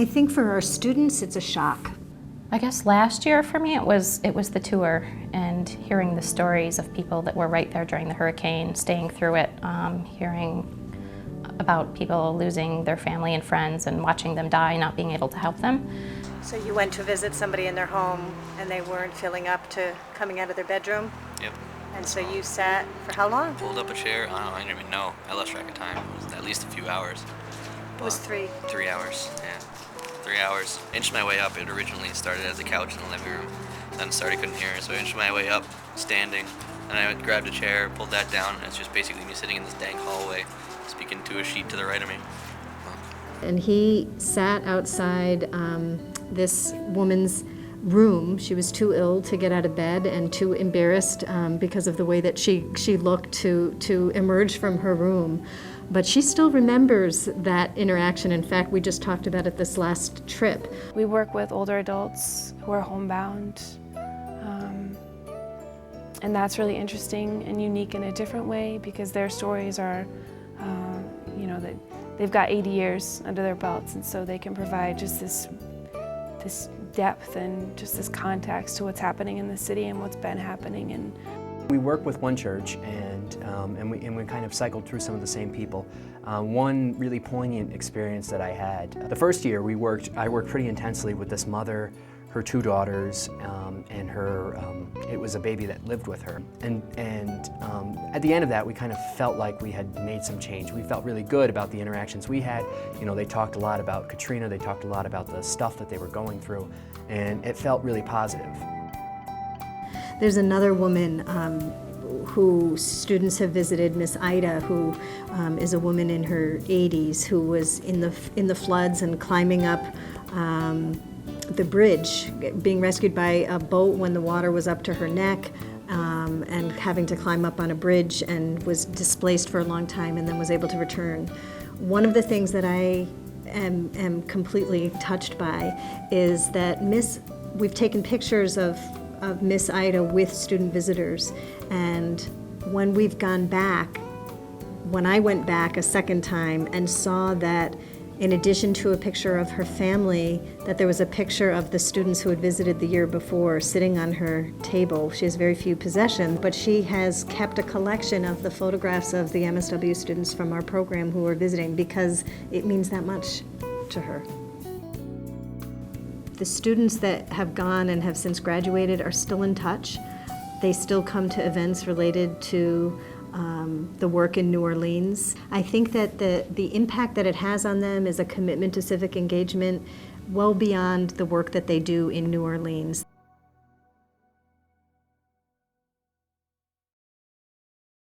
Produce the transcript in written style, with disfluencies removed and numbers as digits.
I think for our students, it's a shock. I guess last year for me it was the tour and hearing the stories of people that were right there during the hurricane, staying through it, hearing about people losing their family and friends and watching them die, not being able to help them. So you went to visit somebody in their home and they weren't feeling up to coming out of their bedroom? Yep. And so you sat for how long? Pulled up a chair. I don't even know. I lost track of time. It was at least a few hours. It was 3. 3 hours, yeah. 3 hours. Inched my way up. It originally started as a couch in the living room. Then started couldn't hear, so I inched my way up, standing. And I grabbed a chair, pulled that down, and it's just basically me sitting in this dank hallway, speaking to a sheet to the right of me. And he sat outside this woman's room. She was too ill to get out of bed and too embarrassed because of the way that she looked to emerge from her room. But she still remembers that interaction. In fact, we just talked about it this last trip. We work with older adults who are homebound, and that's really interesting and unique in a different way because their stories are, they've got 80 years under their belts, and so they can provide just this depth and just this context to what's happening in the city and what's been happening. And we work with one church, and we kind of cycled through some of the same people. One really poignant experience that I had. The first year I worked pretty intensely with this mother, her 2 daughters, and it was a baby that lived with her. And at the end of that, we kind of felt like we had made some change. We felt really good about the interactions we had. You know, they talked a lot about Katrina, they talked a lot about the stuff that they were going through, and it felt really positive. There's another woman who students have visited, Miss Ida, who is a woman in her 80s who was in the floods and climbing up the bridge, being rescued by a boat when the water was up to her neck, and having to climb up on a bridge, and was displaced for a long time and then was able to return. One of the things that I am completely touched by is that we've taken pictures of Miss Ida with student visitors, and when we've gone back, when I went back a second time and saw that in addition to a picture of her family, that there was a picture of the students who had visited the year before sitting on her table. She has very few possessions, but she has kept a collection of the photographs of the MSW students from our program who are visiting because it means that much to her. The students that have gone and have since graduated are still in touch. They still come to events related to the work in New Orleans. I think that the impact that it has on them is a commitment to civic engagement well beyond the work that they do in New Orleans.